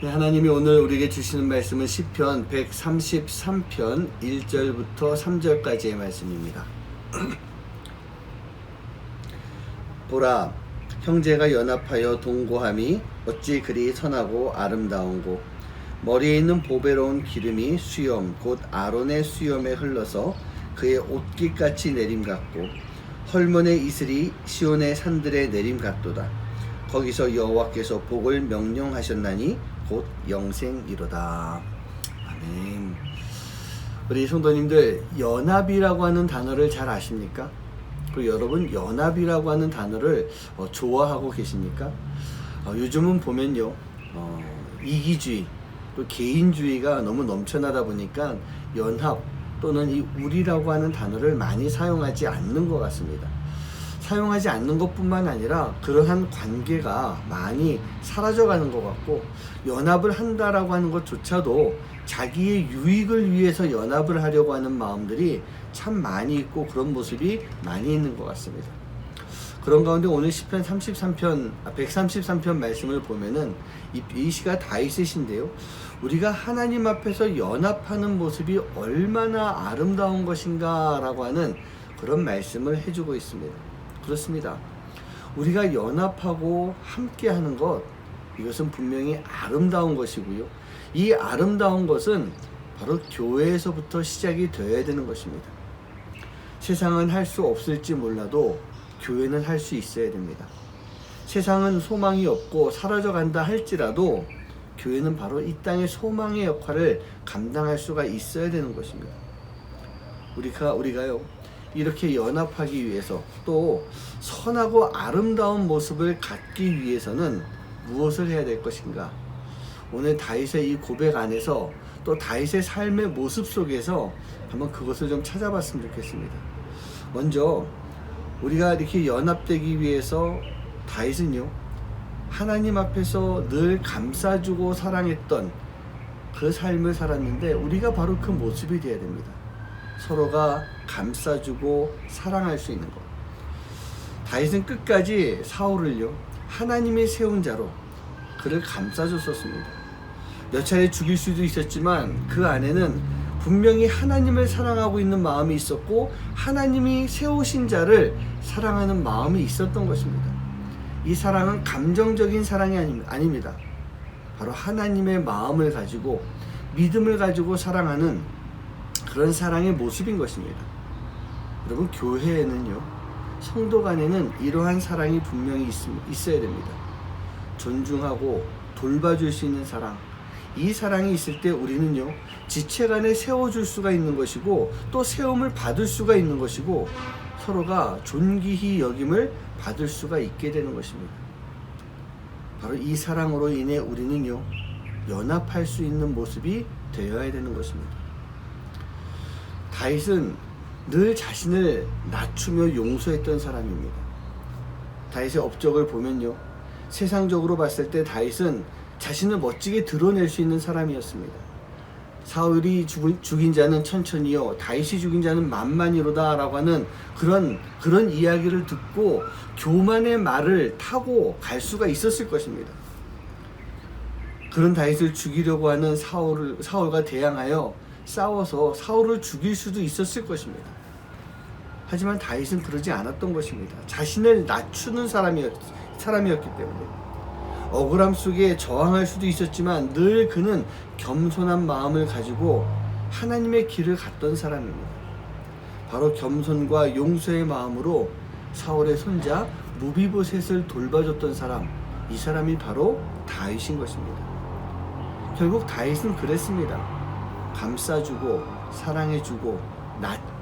네, 하나님이 오늘 우리에게 주시는 말씀은 시편 133편 1절부터 3절까지의 말씀입니다. 보라, 형제가 연합하여 동거함이 어찌 그리 선하고 아름다운고, 머리에 있는 보배로운 기름이 수염 곧 아론의 수염에 흘러서 그의 옷깃같이 내림 같고, 헐몬의 이슬이 시온의 산들에 내림 같도다. 거기서 여호와께서 복을 명령하셨나니 곧 영생이로다. 아멘. 우리 성도님들, 연합이라고 하는 단어를 잘 아십니까? 그리고 여러분, 연합이라고 하는 단어를 좋아하고 계십니까? 요즘은 보면요, 이기주의 또 개인주의가 너무 넘쳐나다 보니까 연합 또는 이 우리라고 하는 단어를 많이 사용하지 않는 것 같습니다. 사용하지 않는 것뿐만 아니라 그러한 관계가 많이 사라져가는 것 같고, 연합을 한다라고 하는 것조차도 자기의 유익을 위해서 연합을 하려고 하는 마음들이 참 많이 있고, 그런 모습이 많이 있는 것 같습니다. 그런 가운데 오늘 시편 133편 말씀을 보면은 이 시가 다윗의 시인데요, 우리가 하나님 앞에서 연합하는 모습이 얼마나 아름다운 것인가 라고 하는 그런 말씀을 해주고 있습니다. 그렇습니다. 우리가 연합하고 함께 하는 것, 이것은 분명히 아름다운 것이고요, 이 아름다운 것은 바로 교회에서부터 시작이 되어야 되는 것입니다. 세상은 할 수 없을지 몰라도 교회는 할 수 있어야 됩니다. 세상은 소망이 없고 사라져간다 할지라도 교회는 바로 이 땅의 소망의 역할을 감당할 수가 있어야 되는 것입니다. 우리가요, 이렇게 연합하기 위해서, 또 선하고 아름다운 모습을 갖기 위해서는 무엇을 해야 될 것인가? 오늘 다윗의 이 고백 안에서, 또 다윗의 삶의 모습 속에서 한번 그것을 좀 찾아봤으면 좋겠습니다. 먼저 우리가 이렇게 연합되기 위해서 다윗은요, 하나님 앞에서 늘 감싸주고 사랑했던 그 삶을 살았는데, 우리가 바로 그 모습이 되어야 됩니다. 서로가 감싸주고 사랑할 수 있는 것. 다윗은 끝까지 사울을요, 하나님이 세운 자로 그를 감싸줬었습니다. 몇 차례 죽일 수도 있었지만 그 안에는 분명히 하나님을 사랑하고 있는 마음이 있었고, 하나님이 세우신 자를 사랑하는 마음이 있었던 것입니다. 이 사랑은 감정적인 사랑이 아닙니다. 바로 하나님의 마음을 가지고, 믿음을 가지고 사랑하는 그런 사랑의 모습인 것입니다. 여러분, 교회에는요, 성도 간에는 이러한 사랑이 분명히 있어야 됩니다. 존중하고 돌봐줄 수 있는 사랑, 이 사랑이 있을 때 우리는요, 지체 간에 세워줄 수가 있는 것이고, 또 세움을 받을 수가 있는 것이고, 서로가 존귀히 여김을 받을 수가 있게 되는 것입니다. 바로 이 사랑으로 인해 우리는요, 연합할 수 있는 모습이 되어야 되는 것입니다. 다윗은 늘 자신을 낮추며 용서했던 사람입니다. 다윗의 업적을 보면요, 세상적으로 봤을 때 다윗은 자신을 멋지게 드러낼 수 있는 사람이었습니다. 사울이 죽인 자는 천천히요, 다윗이 죽인 자는 만만이로다 라고 하는 그런 이야기를 듣고 교만의 말을 타고 갈 수가 있었을 것입니다. 그런 다윗을 죽이려고 하는 사울과 대항하여 싸워서 사울을 죽일 수도 있었을 것입니다. 하지만 다윗은 그러지 않았던 것입니다. 자신을 낮추는 사람이었기 때문에. 억울함 속에 저항할 수도 있었지만 늘 그는 겸손한 마음을 가지고 하나님의 길을 갔던 사람입니다. 바로 겸손과 용서의 마음으로 사울의 손자 무비보셋을 돌봐줬던 사람, 이 사람이 바로 다윗인 것입니다. 결국 다윗은 그랬습니다. 감싸주고 사랑해주고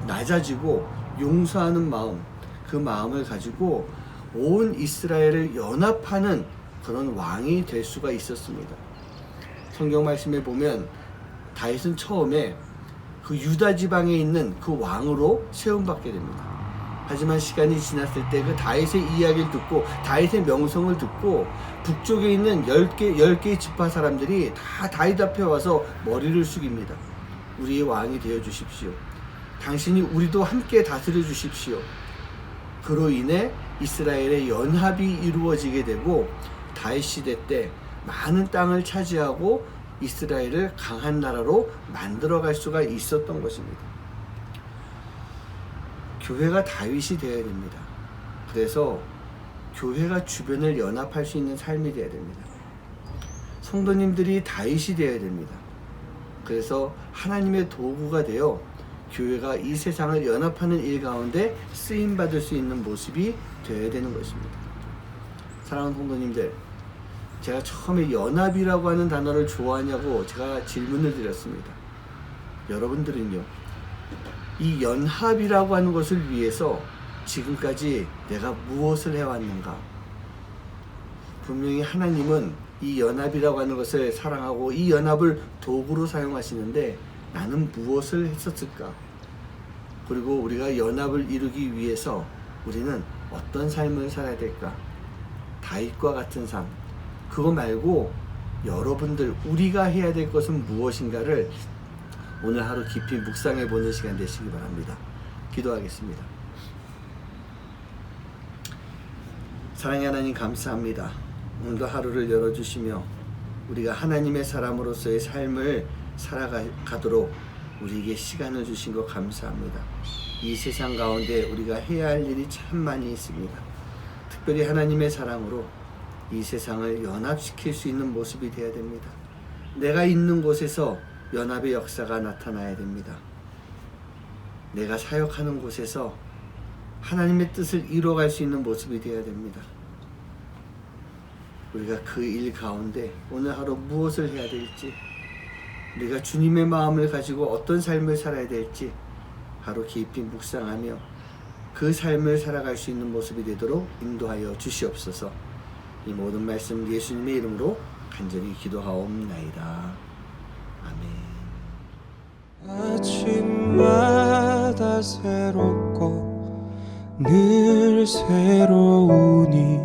낮아지고 용서하는 마음, 그 마음을 가지고 온 이스라엘을 연합하는 그런 왕이 될 수가 있었습니다. 성경 말씀에 보면 다윗은 처음에 그 유다 지방에 있는 그 왕으로 세움받게 됩니다. 하지만 시간이 지났을 때 그 다윗의 이야기를 듣고, 다윗의 명성을 듣고, 북쪽에 있는 10개의 지파 사람들이 다 다윗 앞에 와서 머리를 숙입니다. 우리의 왕이 되어 주십시오. 당신이 우리도 함께 다스려 주십시오. 그로 인해 이스라엘의 연합이 이루어지게 되고, 다윗 시대 때 많은 땅을 차지하고 이스라엘을 강한 나라로 만들어갈 수가 있었던 것입니다. 교회가 다윗이 되어야 됩니다. 그래서 교회가 주변을 연합할 수 있는 삶이 되어야 됩니다. 성도님들이 다윗이 되어야 됩니다. 그래서 하나님의 도구가 되어 교회가 이 세상을 연합하는 일 가운데 쓰임받을 수 있는 모습이 되어야 되는 것입니다. 사랑하는 성도님들, 제가 처음에 연합이라고 하는 단어를 좋아하냐고 제가 질문을 드렸습니다. 여러분들은요, 이 연합이라고 하는 것을 위해서 지금까지 내가 무엇을 해왔는가? 분명히 하나님은 이 연합이라고 하는 것을 사랑하고 이 연합을 도구로 사용하시는데 나는 무엇을 했었을까? 그리고 우리가 연합을 이루기 위해서 우리는 어떤 삶을 살아야 될까? 다윗과 같은 삶, 그거 말고 여러분들 우리가 해야 될 것은 무엇인가를 오늘 하루 깊이 묵상해 보는 시간 되시기 바랍니다. 기도하겠습니다. 사랑의 하나님, 감사합니다. 오늘도 하루를 열어주시며 우리가 하나님의 사람으로서의 삶을 살아가도록 우리에게 시간을 주신 것 감사합니다. 이 세상 가운데 우리가 해야 할 일이 참 많이 있습니다. 특별히 하나님의 사랑으로 이 세상을 연합시킬 수 있는 모습이 되어야 됩니다. 내가 있는 곳에서 연합의 역사가 나타나야 됩니다. 내가 사역하는 곳에서 하나님의 뜻을 이루어갈 수 있는 모습이 되어야 됩니다. 우리가 그 일 가운데 오늘 하루 무엇을 해야 될지, 우리가 주님의 마음을 가지고 어떤 삶을 살아야 될지 하루 깊이 묵상하며 그 삶을 살아갈 수 있는 모습이 되도록 인도하여 주시옵소서. 이 모든 말씀 예수님의 이름으로 간절히 기도하옵나이다. 아멘. 아침마다 새롭고 늘 새로우니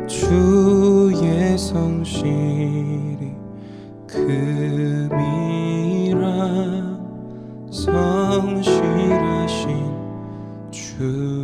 주의 성실이 금이라 성실하신 주